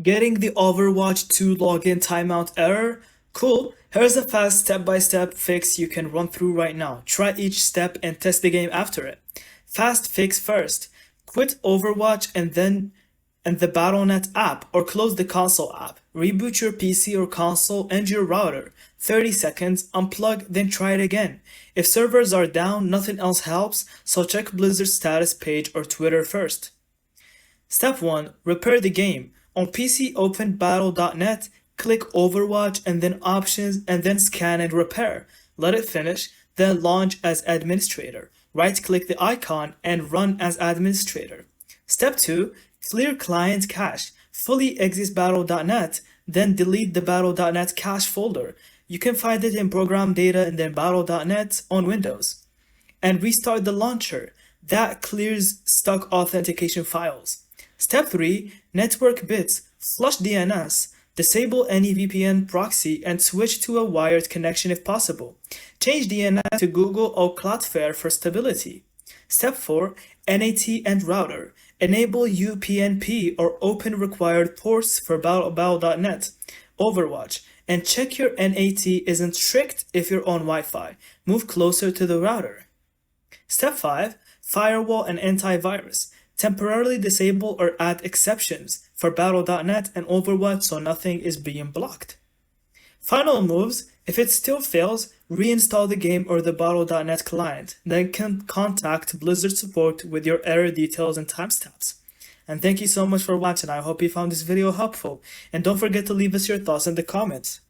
Getting the Overwatch 2 login timeout error? Cool. Here's a fast step-by-step fix you can run through right now. Try each step and test the game after it. Fast fix first. Quit Overwatch and the Battle.net app or close the console app. Reboot your PC or console and your router. 30 seconds, unplug, then try it again. If servers are down, nothing else helps, so check Blizzard's status page or Twitter first. Step 1. Repair the game. On PC, open Battle.net, click Overwatch and then Options and then Scan and Repair. Let it finish, then launch as administrator. Right-click the icon and run as administrator. Step 2. Clear client cache. Fully exit Battle.net, then delete the Battle.net cache folder. You can find it in Program Data and then Battle.net on Windows. And restart the launcher. That clears stuck authentication files. Step 3. Network bits. Flush DNS. Disable any VPN proxy and switch to a wired connection if possible. Change DNS to Google or Cloudflare for stability. Step 4. NAT and router. Enable UPnP or open required ports for Battle.net, Overwatch, and check your NAT isn't strict if you're on Wi-Fi. Move closer to the router. Step 5. Firewall and antivirus. Temporarily disable or add exceptions for Battle.net and Overwatch so nothing is being blocked. Final moves. If it still fails, reinstall the game or the Battle.net client, then can contact Blizzard support with your error details and timestamps. And thank you so much for watching. I hope you found this video helpful. And don't forget to leave us your thoughts in the comments.